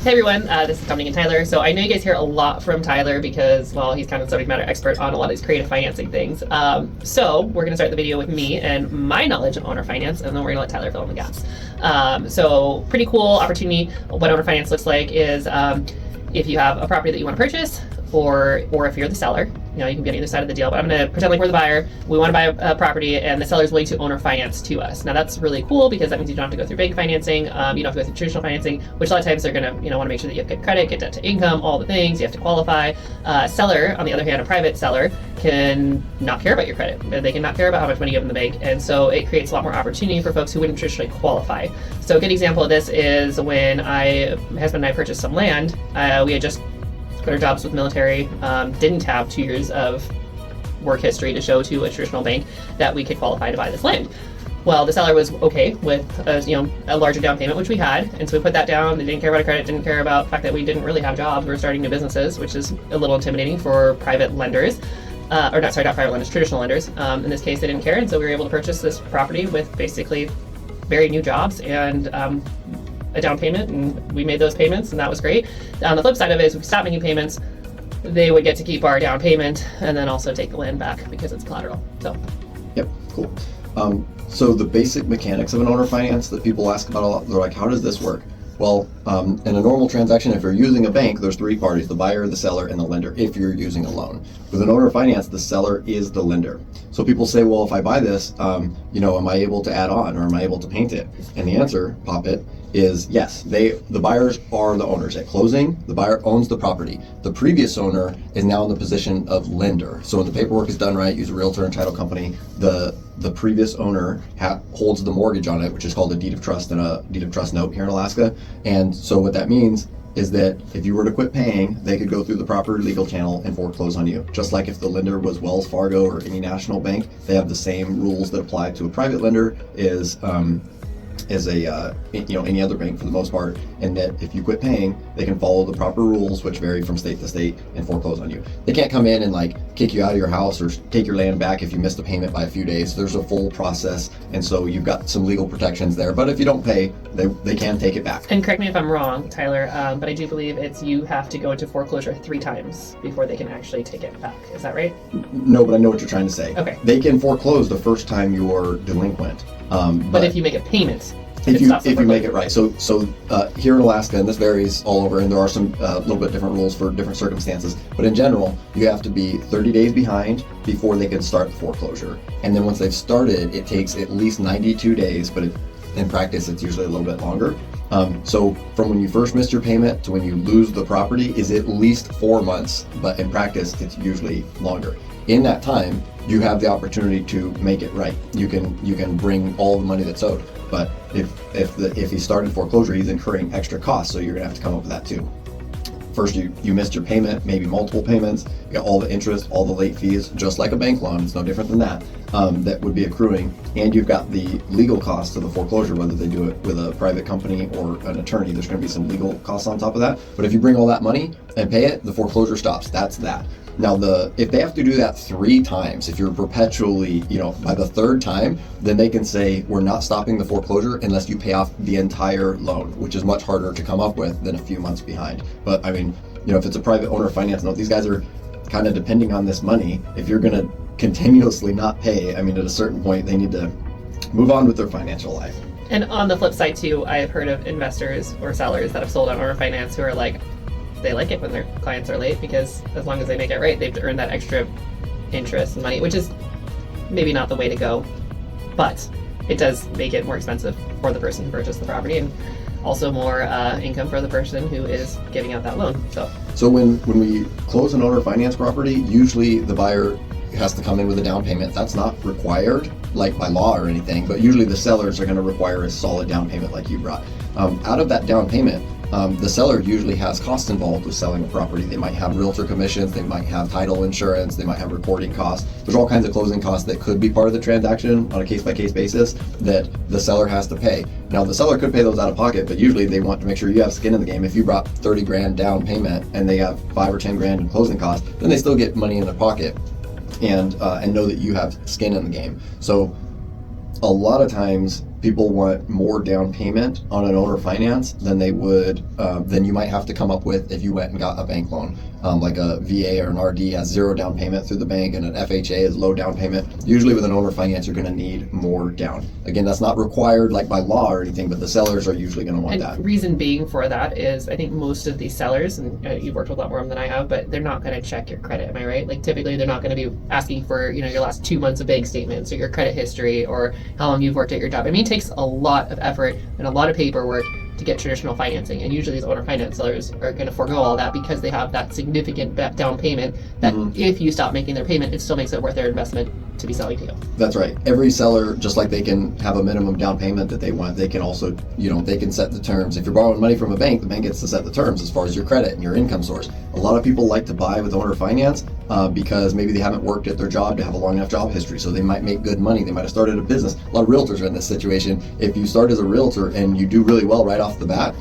Hey everyone, this is Dominic and Tyler. So I know you guys hear a lot from Tyler because, well, he's kind of subject matter expert on a lot of these creative financing things. So we're going to start the video with me and my knowledge of owner finance, and then we're going to let Tyler fill in the gaps. So pretty cool opportunity. What owner finance looks like is if you have a property that you want to purchase, or if you're the seller, you can be on either side of the deal, but I'm going to pretend like we're the buyer. We want to buy a property and the seller is willing to owner finance to us. Now that's really cool because that means you don't have to go through bank financing. You don't have to go through traditional financing, which a lot of times they're going to want to make sure that you have good credit, get debt to income, all the things. You have to qualify. Seller, on the other hand, a private seller can not care about your credit. They can not care about how much money you have in the bank. And so it creates a lot more opportunity for folks who wouldn't traditionally qualify. So a good example of this is when my husband and I purchased some land. We had just quit our jobs with military, didn't have 2 years of work history to show to a traditional bank that we could qualify to buy this land. Well, the seller was okay with a larger down payment, which we had, and so we put that down. They didn't care about our credit, didn't care about the fact that we didn't really have jobs. We were starting new businesses, which is a little intimidating for private lenders. Not private lenders, traditional lenders. In this case, they didn't care, and so we were able to purchase this property with basically very new jobs and a down payment, and we made those payments, and that was great. On the flip side of it is if we stop making payments, they would get to keep our down payment and then also take the land back because it's collateral. So yep, cool. So the basic mechanics of an owner finance that people ask about a lot, they're like, how does this work? Well, in a normal transaction, if you're using a bank, there's three parties: the buyer, the seller, and the lender, if you're using a loan. With an owner finance, the seller is the lender. So people say, well, if I buy this, am I able to add on, or am I able to paint it? And the answer, pop it, is yes. The buyers are the owners. At closing, the buyer owns the property. The previous owner is now in the position of lender. So when the paperwork is done right, use a realtor and title company, the previous owner holds the mortgage on it, which is called a deed of trust and a deed of trust note here in Alaska. And so what that means is that if you were to quit paying, they could go through the proper legal channel and foreclose on you. Just like if the lender was Wells Fargo or any national bank, they have the same rules that apply to a private lender as any other bank for the most part, and that if you quit paying, they can follow the proper rules, which vary from state to state, and foreclose on you. They can't come in and kick you out of your house or take your land back if you missed a payment by a few days. There's a full process, and so you've got some legal protections there. But if you don't pay, they can take it back. And correct me if I'm wrong, Tyler, but I do believe you have to go into foreclosure 3 times before they can actually take it back. Is that right? No, but I know what you're trying to say. Okay. They can foreclose the first time you're delinquent. But if you make a payment, if you make it right. So here in Alaska, and this varies all over, and there are some little bit different rules for different circumstances, but in general, you have to be 30 days behind before they can start the foreclosure. And then once they've started, it takes at least 92 days, but in practice, it's usually a little bit longer. So from when you first missed your payment to when you lose the property is at least 4 months, but in practice, it's usually longer. In that time, you have the opportunity to make it right. You can bring all the money that's owed. But if he started foreclosure, he's incurring extra costs, so you're gonna have to come up with that too. First, you missed your payment, maybe multiple payments, you got all the interest, all the late fees, just like a bank loan. It's no different than that. That would be accruing, and you've got the legal costs of the foreclosure, whether they do it with a private company or an attorney. There's going to be some legal costs on top of that. But if you bring all that money and pay it, the foreclosure stops. That's that. Now, if they have to do that 3 times, if you're perpetually, by the 3rd time, then they can say, we're not stopping the foreclosure unless you pay off the entire loan, which is much harder to come up with than a few months behind. But I mean, if it's a private owner finance note, these guys are kind of depending on this money. If you're going to continuously not pay, at a certain point, they need to move on with their financial life. And on the flip side too, I have heard of investors or sellers that have sold on owner finance who are they like it when their clients are late because as long as they make it right, they've earned that extra interest and money, which is maybe not the way to go, but it does make it more expensive for the person who purchased the property and also more income for the person who is giving out that loan. So when we close an owner finance property, usually the buyer has to come in with a down payment. That's not required by law or anything, but usually the sellers are going to require a solid down payment like you brought. Out of that down payment, the seller usually has costs involved with selling a property. They might have realtor commissions, they might have title insurance, they might have recording costs. There's all kinds of closing costs that could be part of the transaction on a case-by-case basis that the seller has to pay. Now, the seller could pay those out of pocket, but usually they want to make sure you have skin in the game. If you brought 30 grand down payment and they have 5 or 10 grand in closing costs, then they still get money in their pocket and know that you have skin in the game. So a lot of times people want more down payment on an owner finance than they would, than you might have to come up with if you went and got a bank loan. Like a VA or an RD has zero down payment through the bank, and an FHA is low down payment. Usually with an owner finance, you're going to need more down. Again, that's not required like by law or anything, but the sellers are usually going to want And that. reason being for that is I think most of these sellers, and you've worked with a lot more of them than I have, but they're not going to check your credit. Am I right? Like typically they're not going to be asking for, your last 2 months of bank statements or your credit history or how long you've worked at your job. I mean, it takes a lot of effort and a lot of paperwork to get traditional financing, and usually these owner finance sellers are going to forego all that because they have that significant down payment that if you stop making their payment, it still makes it worth their investment to be selling to you. That's right. Every seller, just like they can have a minimum down payment that they want, they can also, they can set the terms. If you're borrowing money from a bank, the bank gets to set the terms as far as your credit and your income source. A lot of people like to buy with owner finance because maybe they haven't worked at their job to have a long enough job history, so they might make good money. They might have started a business. A lot of realtors are in this situation. If you start as a realtor and you do really well right off the bat,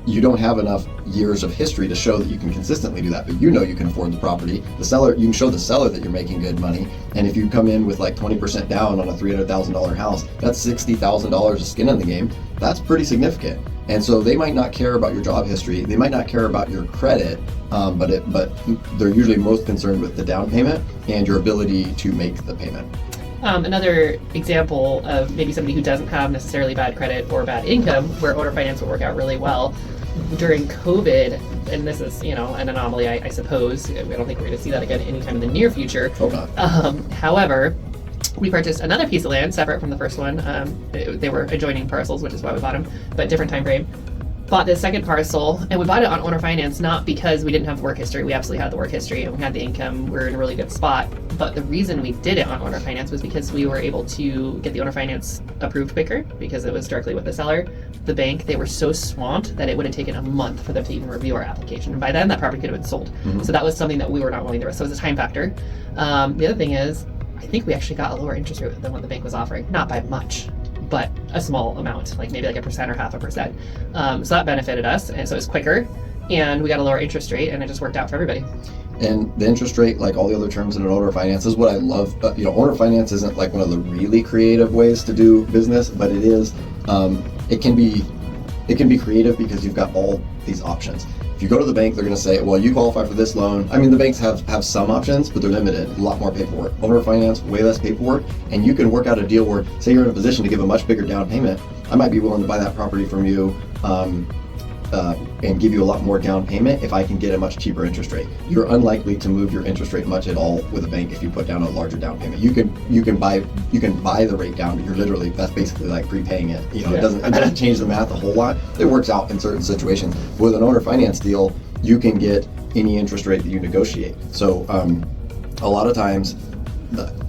you don't have enough years of history to show that you can consistently do that, but you can afford the property. The seller, you can show the seller that you're making good money, and if you come in with like 20% down on a $300,000 house, that's $60,000 of skin in the game. That's pretty significant. And so they might not care about your job history, they might not care about your credit, but they're usually most concerned with the down payment and your ability to make the payment. Another example of maybe somebody who doesn't have necessarily bad credit or bad income, where owner finance will work out really well during COVID, and this is, an anomaly, I suppose. I don't think we're going to see that again anytime in the near future. However, we purchased another piece of land separate from the first one. They were adjoining parcels, which is why we bought them, but different time frame. Bought this second parcel, and we bought it on owner finance, not because we didn't have the work history. We absolutely had the work history and we had the income. We were in a really good spot. But the reason we did it on owner finance was because we were able to get the owner finance approved quicker because it was directly with the seller. The bank, they were so swamped that it would have taken a month for them to even review our application. And by then, that property could have been sold. So that was something that we were not willing to risk. So it was a time factor. The other thing is, I think we actually got a lower interest rate than what the bank was offering. Not by much, but a small amount, like maybe like 1% or 0.5%. So that benefited us, and so it was quicker, and we got a lower interest rate, and it just worked out for everybody. And the interest rate, like all the other terms in an owner finance, is what I love. Owner finance isn't like one of the really creative ways to do business, but it is. It can be creative because you've got all these options. If you go to the bank, they're going to say, well, you qualify for this loan. I mean, the banks have some options, but they're limited. A lot more paperwork. Owner finance, way less paperwork, and you can work out a deal where, say you're in a position to give a much bigger down payment, I might be willing to buy that property from you and give you a lot more down payment if I can get a much cheaper interest rate. You're unlikely to move your interest rate much at all with a bank if you put down a larger down payment. You can buy the rate down, but you're literally, that's basically like prepaying it. It doesn't change the math a whole lot. It works out in certain situations. With an owner finance deal, you can get any interest rate that you negotiate. So a lot of times,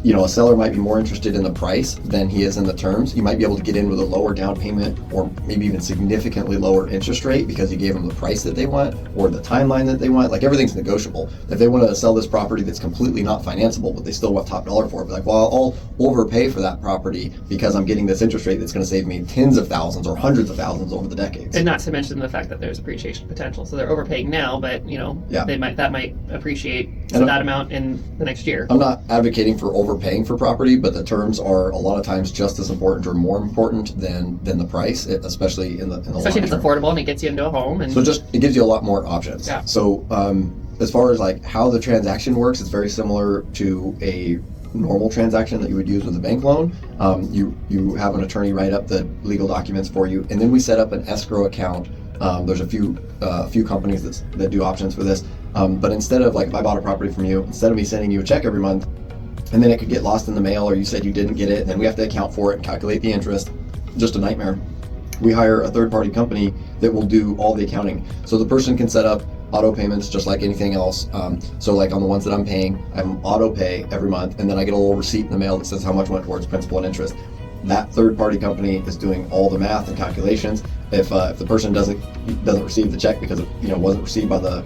a seller might be more interested in the price than he is in the terms. You might be able to get in with a lower down payment or maybe even significantly lower interest rate because you gave them the price that they want or the timeline that they want. Like everything's negotiable. If they want to sell this property that's completely not financeable, but they still want top dollar for it, be like, well, I'll overpay for that property because I'm getting this interest rate that's going to save me tens of thousands or hundreds of thousands over the decades. And not to mention the fact that there's appreciation potential. So they're overpaying now, but that might appreciate to that amount in the next year. I'm not advocating for overpaying for property, but the terms are a lot of times just as important or more important than the price, especially in the especially if it's affordable and it gets you into a home. And so it gives you a lot more options. Yeah. So as far as like how the transaction works, it's very similar to a normal transaction that you would use with a bank loan. You have an attorney write up the legal documents for you, and then we set up an escrow account. There's a few companies that do options for this. But instead of like if I bought a property from you, instead of me sending you a check every month, and then it could get lost in the mail, or you said you didn't get it, and then we have to account for it and calculate the interest, just a nightmare. We hire a third-party company that will do all the accounting. So the person can set up auto payments just like anything else. So like on the ones that I'm paying, I'm auto pay every month, and then I get a little receipt in the mail that says how much went towards principal and interest. That third-party company is doing all the math and calculations. If the person doesn't receive the check because it wasn't received by the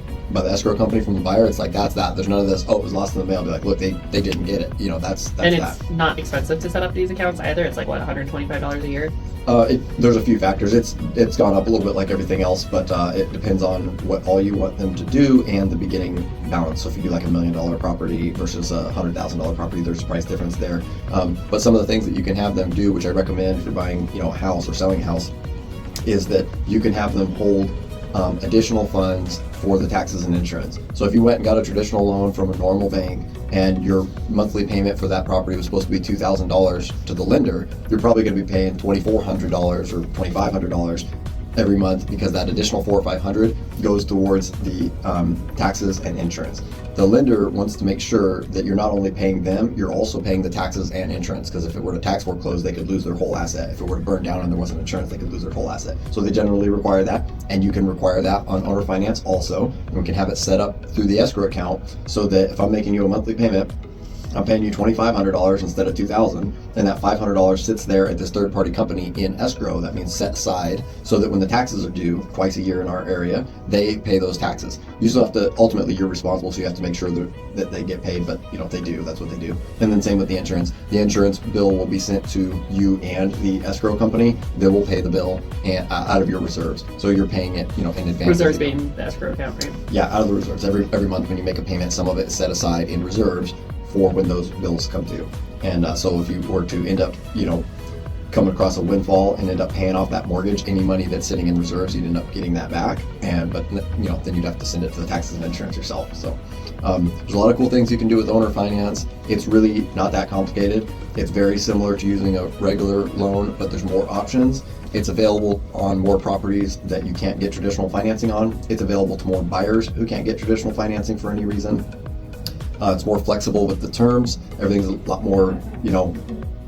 escrow company from the buyer, it's like that's that. There's none of this. Oh, it was lost in the mail. Be like, look, they didn't get it. That's and that. it's not expensive to set up these accounts either. It's like what, $125 a year. There's a few factors. It's gone up a little bit like everything else, but it depends on what all you want them to do and the beginning balance. So if you do like $1 million property versus a $100,000 property, there's a price difference there. But some of the things that you can have them do, which I recommend if you're buying a house or selling a house, is that you can have them hold additional funds for the taxes and insurance. So if you went and got a traditional loan from a normal bank and your monthly payment for that property was supposed to be $2,000 to the lender, you're probably going to be paying $2,400 or $2,500 every month because that additional $400 or $500 goes towards the taxes and insurance. The lender wants to make sure that you're not only paying them, you're also paying the taxes and insurance, because if it were to tax foreclose, they could lose their whole asset. If it were to burn down and there wasn't insurance, they could lose their whole asset. So they generally require that, and you can require that on owner finance also. And we can have it set up through the escrow account so that if I'm making you a monthly payment, I'm paying you $2,500 instead of $2,000, and that $500 sits there at this third-party company in escrow. That means set aside so that when the taxes are due twice a year in our area, they pay those taxes. You still have to, ultimately you're responsible, so you have to make sure that they get paid, but if they do, that's what they do. And then same with the insurance. The insurance bill will be sent to you and the escrow company. They will pay the bill out of your reserves. So you're paying it, in advance. Reserves being the escrow account, right? Yeah, out of the reserves. Every month when you make a payment, some of it is set aside in reserves for when those bills come due. And so if you were to end up, coming across a windfall and end up paying off that mortgage, any money that's sitting in reserves, you'd end up getting that back. But then you'd have to send it to the taxes and insurance yourself. So there's a lot of cool things you can do with owner finance. It's really not that complicated. It's very similar to using a regular loan, but there's more options. It's available on more properties that you can't get traditional financing on. It's available to more buyers who can't get traditional financing for any reason. It's more flexible with the terms. Everything's a lot more,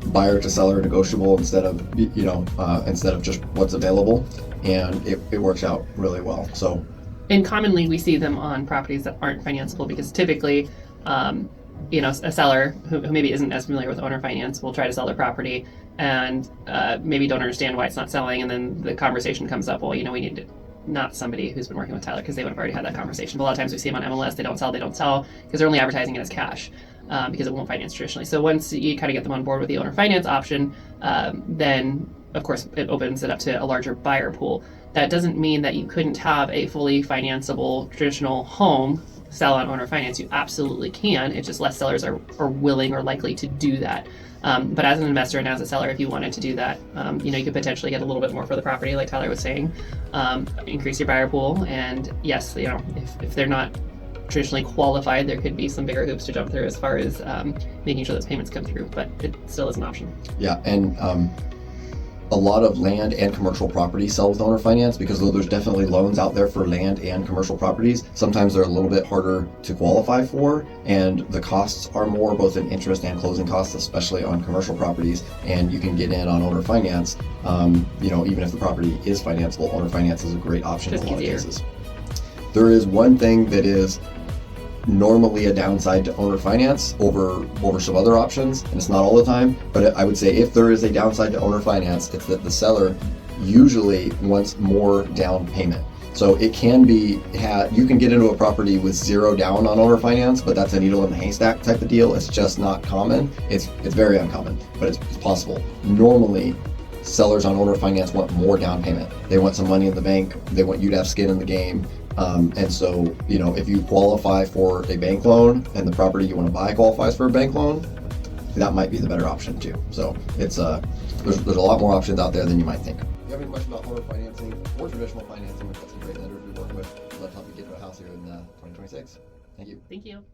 buyer to seller negotiable instead of just what's available, and it works out really well. So, and commonly we see them on properties that aren't financeable because typically, a seller who maybe isn't as familiar with owner finance will try to sell their property and maybe don't understand why it's not selling, and then the conversation comes up, well, we need to. Not somebody who's been working with Tyler, because they would have already had that conversation. But a lot of times we see them on MLS, they don't sell because they're only advertising it as cash because it won't finance traditionally. So once you kind of get them on board with the owner finance option, then of course it opens it up to a larger buyer pool. That doesn't mean that you couldn't have a fully financeable traditional home sell on owner finance. You absolutely can. It's just less sellers are willing or likely to do that. But as an investor and as a seller, if you wanted to do that, you could potentially get a little bit more for the property, like Tyler was saying, increase your buyer pool. And yes, if they're not traditionally qualified, there could be some bigger hoops to jump through as far as making sure those payments come through, but it still is an option. Yeah, and a lot of land and commercial property sell with owner finance because though there's definitely loans out there for land and commercial properties, sometimes they're a little bit harder to qualify for, and the costs are more, both in interest and closing costs, especially on commercial properties. And you can get in on owner finance, even if the property is financeable. Owner finance is a great option in a lot of cases. There is one thing that is normally a downside to owner finance over some other options, and it's not all the time, but I would say if there is a downside to owner finance, it's that the seller usually wants more down payment. So it can be, you can get into a property with zero down on owner finance, but that's a needle in the haystack type of deal. It's just not common. It's very uncommon, but it's possible. Normally, sellers on owner finance want more down payment. They want some money in the bank. They want you to have skin in the game. And so, if you qualify for a bank loan and the property you want to buy qualifies for a bank loan, that might be the better option too. So it's there's a lot more options out there than you might think. If you have any questions about owner financing or traditional financing, we've got some great lenders we work with. We'd love to help you get to a house here in 2026. Thank you. Thank you.